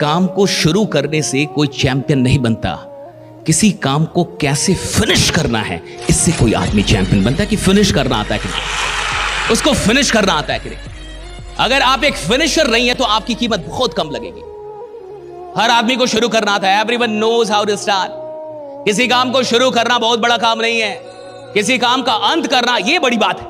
काम को शुरू करने से कोई चैंपियन नहीं बनता, किसी काम को कैसे फिनिश करना है इससे कोई आदमी चैंपियन बनता है। कि फिनिश करना आता है कि नहीं, उसको फिनिश करना आता है कि नहीं। अगर आप एक फिनिशर नहीं है तो आपकी कीमत बहुत कम लगेगी। हर आदमी को शुरू करना आता है। Everyone knows how to start. किसी काम को शुरू करना बहुत बड़ा काम नहीं है, किसी काम का अंत करना यह बड़ी बात है।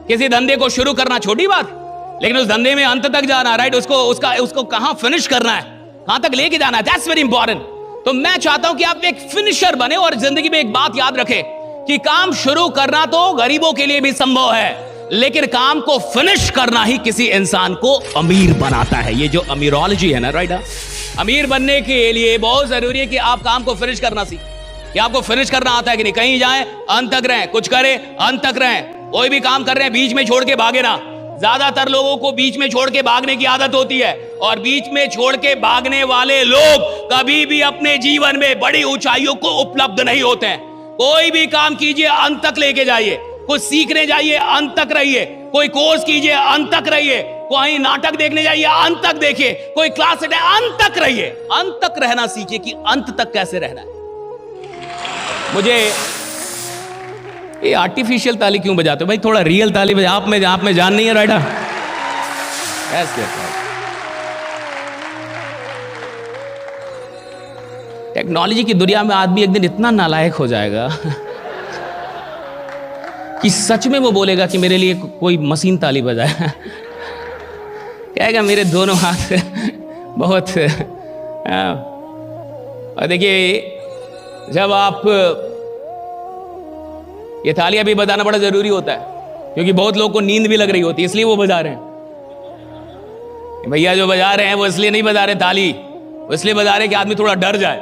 किसी धंधे को शुरू करना छोटी बात है, लेकिन उस धंधे में अंत तक जाना, राइट, उसको कहां फिनिश करना है, कहां तक लेके जाना है, दैट्स वेरी इंपॉर्टेंट। तो मैं चाहता हूं कि आप एक फिनिशर बने और जिंदगी में एक बात याद रखें कि काम शुरू करना तो गरीबों के लिए भी संभव है, लेकिन काम को फिनिश करना ही किसी इंसान को अमीर बनाता है। ये जो अमीरोलॉजी है ना, राइट, अमीर बनने के लिए बहुत जरूरी है कि आप काम को फिनिश करना सीखें। कि आपको फिनिश करना आता है कि नहीं। कहीं जाएं अंत तक रहें, कुछ करें अंत तक रहें। कोई भी काम कर रहे हैं बीच में छोड़ के भागे ना। ज्यादातर लोगों को बीच में छोड़ के भागने की आदत होती है, और बीच में छोड़ के भागने वाले लोग कभी भी अपने जीवन में बड़ी ऊंचाइयों को उपलब्ध नहीं होते हैं। कोई भी काम कीजिए अंत तक लेके जाइए, कुछ सीखने जाइए अंत तक रहिए, कोई कोर्स कीजिए अंत तक रहिए, कोई नाटक देखने जाइए अंत तक देखिए, कोई क्लास अटेंड अंत तक रहिए। अंत तक रहना सीखिए कि अंत तक कैसे रहना है। मुझे ये आर्टिफिशियल ताली क्यों बजाते हो भाई, थोड़ा रियल ताली बजा। आप में जान नहीं है, राइट? टेक्नोलॉजी की दुनिया में आदमी एक दिन इतना नालायक हो जाएगा कि सच में वो बोलेगा कि मेरे लिए कोई मशीन ताली बजाए। कहेगा मेरे दोनों हाथ बहुत। और देखिए, जब आप ये तालियां भी बजाना बड़ा जरूरी होता है, क्योंकि बहुत लोगों को नींद भी लग रही होती है, इसलिए वो बजा रहे हैं। भैया जो बजा रहे हैं वो इसलिए नहीं बजा रहे ताली, वो इसलिए बजा रहे हैं कि आदमी थोड़ा डर जाए,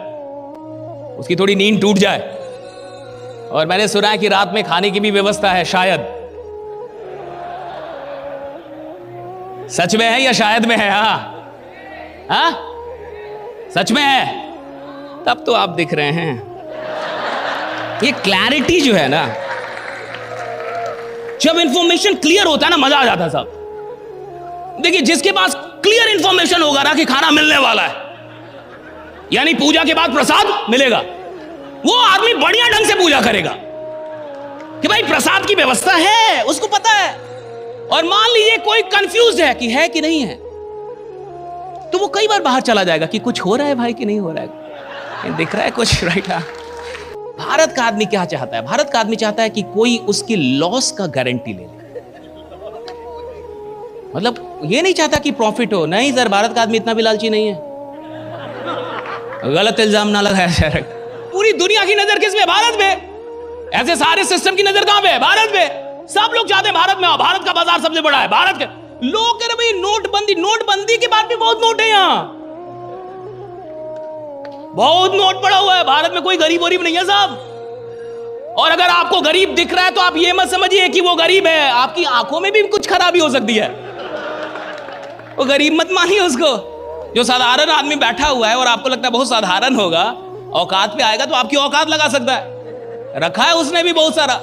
उसकी थोड़ी नींद टूट जाए। और मैंने सुना है कि रात में खाने की भी व्यवस्था है, शायद। सच में है या शायद में है? हाँ, सच में है। तब तो आप दिख रहे हैं। ये क्लैरिटी जो है ना, जब इंफॉर्मेशन क्लियर होता है ना, मजा आ जाता है साहब। देखिए, जिसके पास क्लियर इंफॉर्मेशन होगा ना कि खाना मिलने वाला है, यानी पूजा के बाद प्रसाद मिलेगा, वो आदमी बढ़िया ढंग से पूजा करेगा कि भाई प्रसाद की व्यवस्था है, उसको पता है। और मान लीजिए कोई कंफ्यूज है कि नहीं है, तो वो कई बार बाहर चला जाएगा कि कुछ हो रहा है भाई कि नहीं हो रहा है, दिख रहा है कुछ, राइट? भारत का आदमी क्या चाहता है? भारत का आदमी चाहता है कि कोई उसकी लॉस का गारंटी ले ले। मतलब ये नहीं चाहता कि प्रॉफिट हो। नहीं सर, भारत का आदमी इतना भी लालची नहीं है। गलत इल्जाम ना लगाया जाए। पूरी दुनिया की नजर किस पे? भारत पे। ऐसे सारे सिस्टम की नजर कहां पे है? भारत पे। सब लोग चाहते हैं भारत में आओ, भारत का बाजार सबसे बड़ा है, भारत के लोग कह रहे भाई नोटबंदी के बाद भी बहुत नोट है, यहां बहुत नोट पड़ा हुआ है। भारत में कोई गरीब नहीं है साहब। और अगर आपको गरीब दिख रहा है तो आप ये मत समझिए कि वो गरीब है, आपकी आंखों में भी कुछ खराबी हो सकती है। वो गरीब मत मानिए उसको। जो साधारण आदमी बैठा हुआ है और आपको लगता है बहुत साधारण होगा, औकात पे आएगा तो आपकी औकात लगा सकता है। रखा है उसने भी बहुत सारा।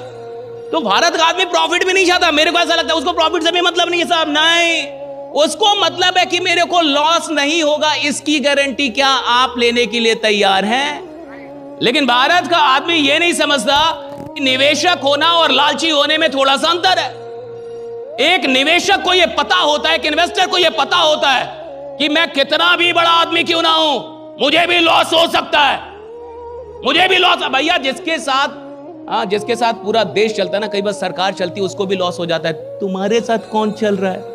तो भारत का आदमी प्रॉफिट भी नहीं चाहता। मेरे को ऐसा लगता है उसको प्रॉफिट से भी मतलब नहीं है साहब। नहीं, उसको मतलब है कि मेरे को लॉस नहीं होगा, इसकी गारंटी क्या आप लेने के लिए तैयार हैं? लेकिन भारत का आदमी यह नहीं समझता कि निवेशक होना और लालची होने में थोड़ा सा अंतर है। एक निवेशक को यह पता होता है, एक इन्वेस्टर को यह पता होता है कि मैं कितना भी बड़ा आदमी क्यों ना हूं, मुझे भी लॉस हो सकता है, मुझे भी लॉस। भैया जिसके साथ पूरा देश चलता है ना, कई बार सरकार चलती है, उसको भी लॉस हो जाता है। तुम्हारे साथ कौन चल रहा है?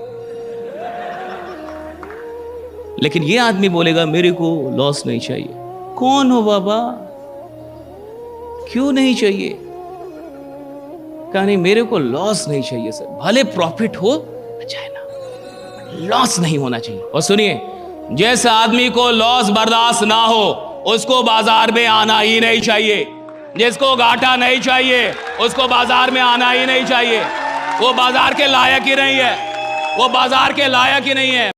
लेकिन ये आदमी बोलेगा मेरे को लॉस नहीं चाहिए। कौन हो बाबा, क्यों नहीं चाहिए? कहा नहीं, मेरे को लॉस नहीं चाहिए सर, भले प्रॉफिट हो चाहे ना, लॉस नहीं होना चाहिए। और सुनिए, जिस आदमी को लॉस बर्दाश्त ना हो उसको बाजार में आना ही नहीं चाहिए। जिसको घाटा नहीं चाहिए उसको बाजार में आना ही नहीं चाहिए। वो बाजार के लायक ही नहीं है, वो बाजार के लायक ही नहीं है।